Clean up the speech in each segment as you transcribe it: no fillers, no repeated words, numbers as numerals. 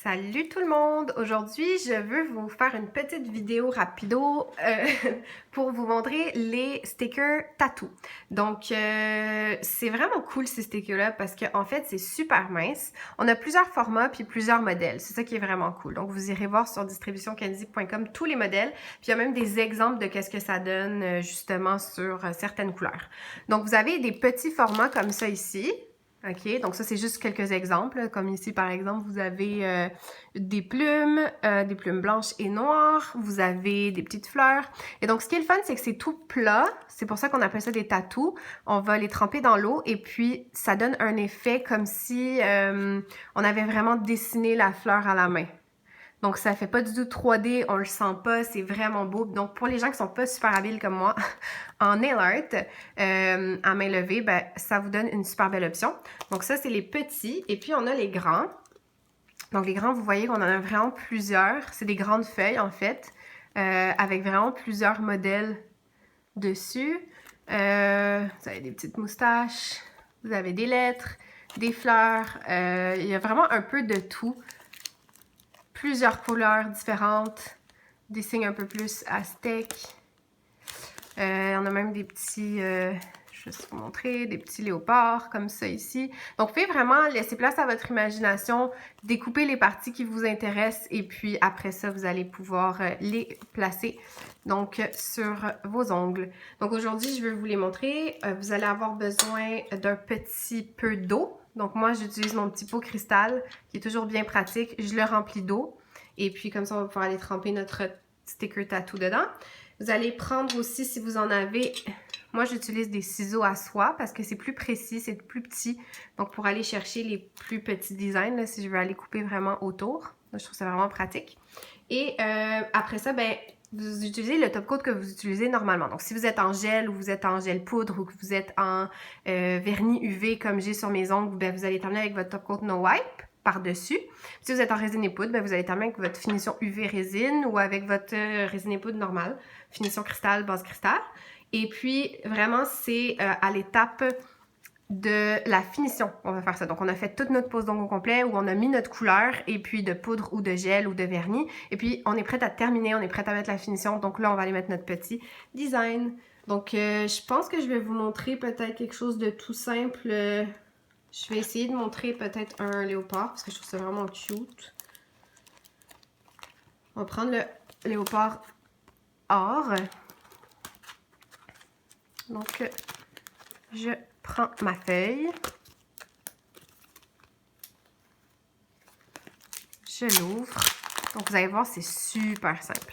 Salut tout le monde! Aujourd'hui, je veux vous faire une petite vidéo rapido pour vous montrer les stickers tatou. Donc, c'est vraiment cool ces stickers-là parce qu'en fait, c'est super mince. On a plusieurs formats puis plusieurs modèles. C'est ça qui est vraiment cool. Donc, vous irez voir sur distributionkenzie.com tous les modèles. Puis, il y a même des exemples de qu'est-ce que ça donne justement sur certaines couleurs. Donc, vous avez des petits formats comme ça ici. OK, donc ça, c'est juste quelques exemples. Comme ici, par exemple, vous avez des plumes blanches et noires. Vous avez des petites fleurs. Et donc, ce qui est le fun, c'est que c'est tout plat. C'est pour ça qu'on appelle ça des tatous. On va les tremper dans l'eau et puis ça donne un effet comme si on avait vraiment dessiné la fleur à la main. Donc, ça fait pas du tout 3D, on le sent pas, c'est vraiment beau. Donc, pour les gens qui sont pas super habiles comme moi en nail art, à main levée, ben, ça vous donne une super belle option. Donc, ça, c'est les petits. Et puis, on a les grands. Donc, les grands, vous voyez qu'on en a vraiment plusieurs. C'est des grandes feuilles, en fait, avec vraiment plusieurs modèles dessus. Vous avez des petites moustaches, vous avez des lettres, des fleurs. Il y a vraiment un peu de tout. Plusieurs couleurs différentes, des signes un peu plus aztèques. On a même des petits, je vais vous montrer, des petits léopards comme ça ici. Donc, vous pouvez vraiment laisser place à votre imagination, découper les parties qui vous intéressent et puis après ça, vous allez pouvoir les placer donc sur vos ongles. Donc, aujourd'hui, je vais vous les montrer. Vous allez avoir besoin d'un petit peu d'eau. Donc, moi, j'utilise mon petit pot cristal qui est toujours bien pratique. Je le remplis d'eau et puis comme ça, on va pouvoir aller tremper notre sticker tattoo dedans. Vous allez prendre aussi, si vous en avez, moi j'utilise des ciseaux à soie parce que c'est plus précis, c'est plus petit. Donc pour aller chercher les plus petits designs, là, si je veux aller couper vraiment autour, là, je trouve ça vraiment pratique. Et après ça, ben, vous utilisez le top coat que vous utilisez normalement. Donc si vous êtes en gel ou vous êtes en gel poudre ou que vous êtes en vernis UV comme j'ai sur mes ongles, ben, vous allez terminer avec votre top coat No Wipe par-dessus. Si vous êtes en résine et poudre, ben vous allez terminer avec votre finition UV résine ou avec votre résine et poudre normale, finition cristal, base cristal. Et puis, vraiment, c'est à l'étape de la finition, on va faire ça. Donc, on a fait toute notre pose d'ongles au complet où on a mis notre couleur et puis de poudre ou de gel ou de vernis. Et puis, on est prête à terminer, on est prête à mettre la finition. Donc là, on va aller mettre notre petit design. Donc, je pense que je vais vous montrer peut-être quelque chose de tout simple. Je vais essayer de montrer peut-être un léopard parce que je trouve ça vraiment cute. On va prendre le léopard or. Donc, je prends ma feuille. Je l'ouvre. Donc, vous allez voir, c'est super simple.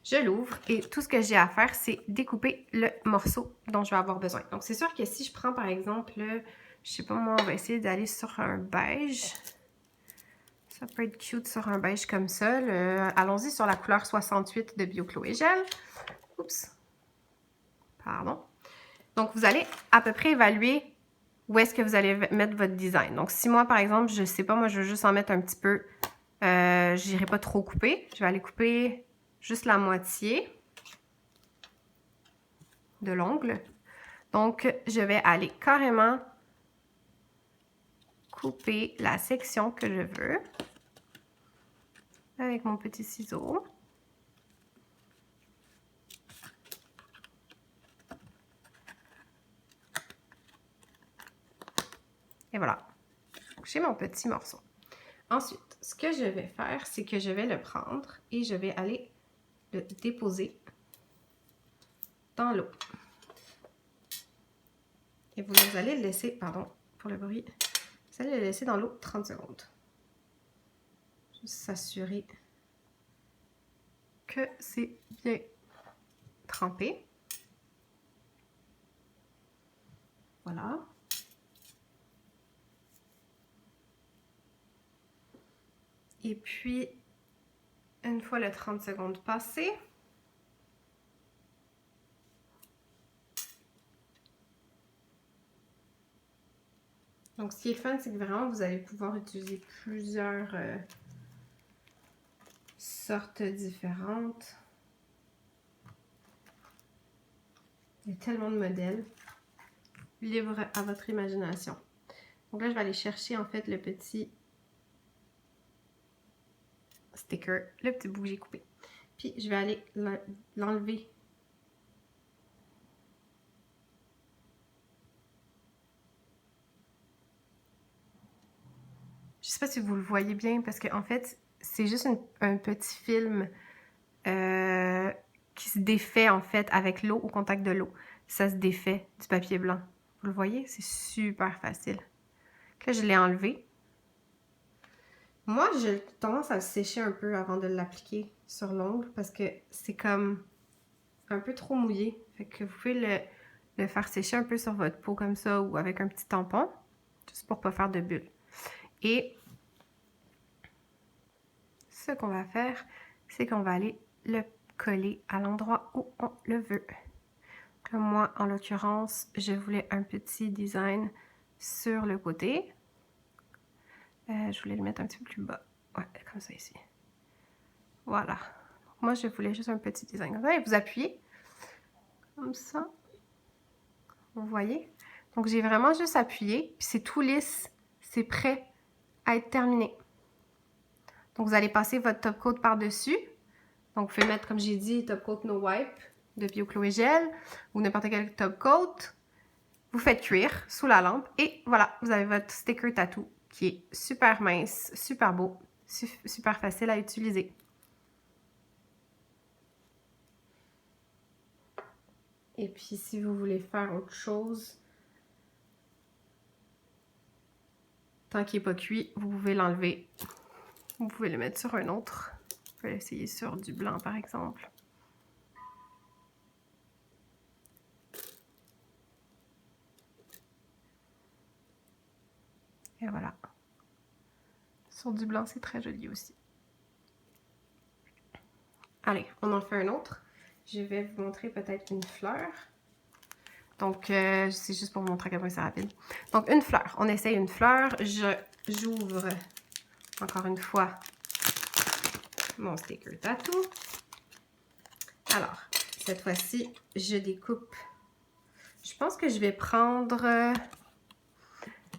Je l'ouvre et tout ce que j'ai à faire, c'est découper le morceau dont je vais avoir besoin. Donc, c'est sûr que si je prends, par exemple, je sais pas moi, on va essayer d'aller sur un beige. Ça peut être cute sur un beige comme ça. Allons-y sur la couleur 68 de Bio Chloé Gel. Oups. Pardon. Donc, vous allez à peu près évaluer où est-ce que vous allez mettre votre design. Donc, si moi, par exemple, je sais pas, moi, je veux juste en mettre un petit peu, je n'irai pas trop couper. Je vais aller couper juste la moitié de l'ongle. Donc, je vais aller carrément couper la section que je veux avec mon petit ciseau. Et voilà. J'ai mon petit morceau. Ensuite, ce que je vais faire, c'est que je vais le prendre et je vais aller le déposer dans l'eau. Et vous allez le laisser, pardon pour le bruit, vous allez le laisser dans l'eau 30 secondes. Juste s'assurer que c'est bien trempé. Voilà. Et puis, une fois les 30 secondes passées, donc ce qui est fun, c'est que vraiment vous allez pouvoir utiliser plusieurs sortes différentes. Il y a tellement de modèles. Libre à votre imagination. Donc là, je vais aller chercher en fait le petit sticker, le petit bout que j'ai coupé. Puis je vais aller l'enlever. Je sais pas si vous le voyez bien parce qu'en fait, c'est juste un petit film qui se défait en fait avec l'eau, au contact de l'eau. Ça se défait du papier blanc. Vous le voyez? C'est super facile. Là, je l'ai enlevé. Moi, j'ai tendance à le sécher un peu avant de l'appliquer sur l'ongle parce que c'est comme un peu trop mouillé. Fait que vous pouvez le faire sécher un peu sur votre peau comme ça ou avec un petit tampon, juste pour pas faire de bulles. Et ce qu'on va faire, c'est qu'on va aller le coller à l'endroit où on le veut. Comme moi, en l'occurrence, je voulais un petit design sur le côté. Je voulais le mettre un petit peu plus bas. Ouais, comme ça ici. Voilà. Moi, je voulais juste un petit design comme ça. Et vous appuyez comme ça. Vous voyez? Donc, j'ai vraiment juste appuyé. Puis c'est tout lisse. C'est prêt à être terminé. Donc, vous allez passer votre top coat par-dessus. Donc, vous pouvez mettre, comme j'ai dit, top coat no wipe de Bio Chloé Gel ou n'importe quel top coat. Vous faites cuire sous la lampe et voilà, vous avez votre sticker tattoo qui est super mince, super beau, super facile à utiliser. Et puis, si vous voulez faire autre chose, tant qu'il n'est pas cuit, vous pouvez l'enlever. Vous pouvez le mettre sur un autre. Vous pouvez l'essayer sur du blanc, par exemple. Et voilà. Sur du blanc, c'est très joli aussi. Allez, on en fait un autre. Je vais vous montrer peut-être une fleur. Donc, c'est juste pour vous montrer à quel point c'est rapide. Donc, une fleur. On essaye une fleur. J'ouvre, encore une fois, mon sticker tattoo. Alors, cette fois-ci, je découpe. Je pense que je vais prendre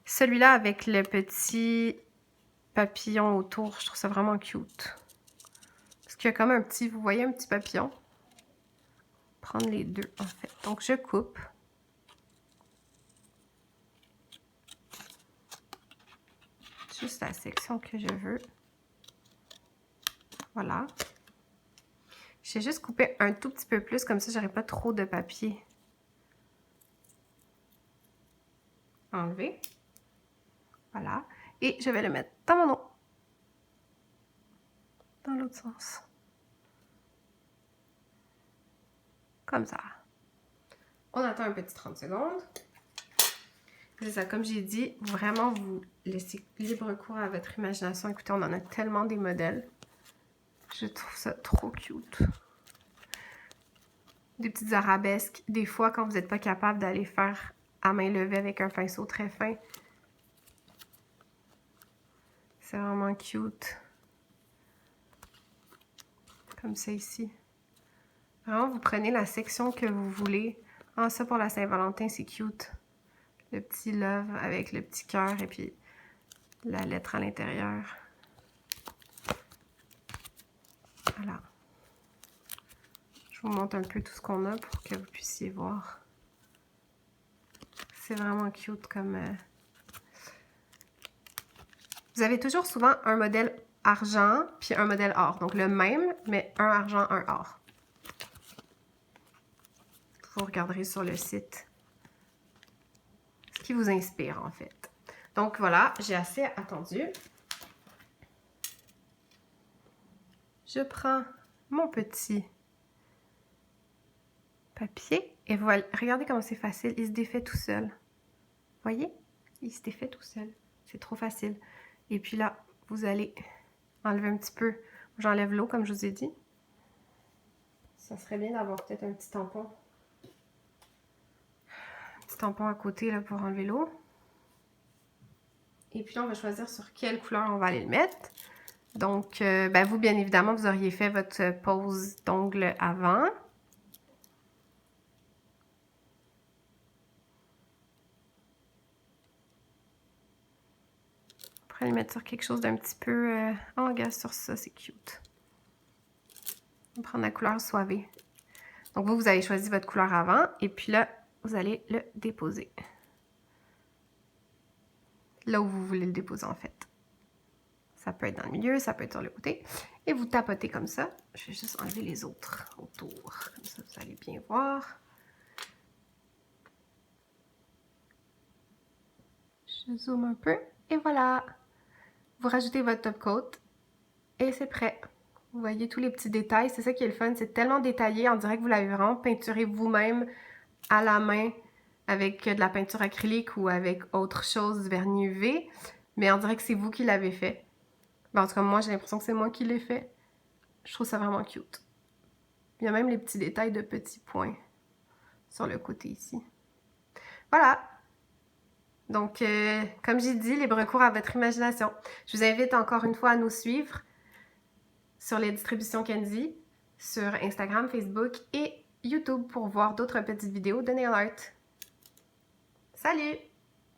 celui-là avec le petit papillon autour. Je trouve ça vraiment cute. Parce qu'il y a comme un petit, vous voyez, un petit papillon. Prendre les deux, en fait. Donc, je coupe. Juste la section que je veux. Voilà. J'ai juste coupé un tout petit peu plus, comme ça, j'aurai pas trop de papier. Enlever. Voilà. Et je vais le mettre dans mon eau. Dans l'autre sens. Comme ça. On attend un petit 30 secondes. C'est ça, comme j'ai dit, vraiment vous laissez libre cours à votre imagination. Écoutez, on en a tellement des modèles. Je trouve ça trop cute. Des petites arabesques. Des fois, quand vous n'êtes pas capable d'aller faire à main levée avec un pinceau très fin. C'est vraiment cute. Comme ça ici. Vraiment, vous prenez la section que vous voulez. Ah, ça pour la Saint-Valentin, c'est cute. Le petit love avec le petit cœur et puis la lettre à l'intérieur. Voilà. Je vous montre un peu tout ce qu'on a pour que vous puissiez voir. C'est vraiment cute comme... Vous avez toujours souvent un modèle argent puis un modèle or. Donc le même, mais un argent, un or. Vous regarderez sur le site ce qui vous inspire en fait. Donc voilà, j'ai assez attendu. Je prends mon petit papier et voilà, regardez comment c'est facile, il se défait tout seul. Voyez? Il se défait tout seul. C'est trop facile. Et puis là, vous allez enlever un petit peu. J'enlève l'eau comme je vous ai dit. Ça serait bien d'avoir peut-être un petit tampon. Un petit tampon à côté là pour enlever l'eau. Et puis là, on va choisir sur quelle couleur on va aller le mettre. Donc, ben vous, bien évidemment, vous auriez fait votre pose d'ongles avant. pourrais le mettre sur quelque chose d'un petit peu... Oh, regarde sur ça, c'est cute. On va prendre la couleur soivée. Donc vous avez choisi votre couleur avant. Et puis là, vous allez le déposer. Là où vous voulez le déposer, en fait. Ça peut être dans le milieu, ça peut être sur le côté. Et vous tapotez comme ça. Je vais juste enlever les autres autour. Comme ça, vous allez bien voir. Je zoome un peu. Et voilà. Vous rajoutez votre top coat. Et c'est prêt. Vous voyez tous les petits détails. C'est ça qui est le fun. C'est tellement détaillé. On dirait que vous l'avez vraiment peinturé vous-même à la main avec de la peinture acrylique ou avec autre chose, vernis UV. Mais on dirait que c'est vous qui l'avez fait. Ben, en tout cas, moi, j'ai l'impression que c'est moi qui l'ai fait. Je trouve ça vraiment cute. Il y a même les petits détails de petits points sur le côté ici. Voilà! Donc, comme j'ai dit, libre cours à votre imagination. Je vous invite encore une fois à nous suivre sur les distributions Kenzie, sur Instagram, Facebook et YouTube pour voir d'autres petites vidéos de nail art. Salut!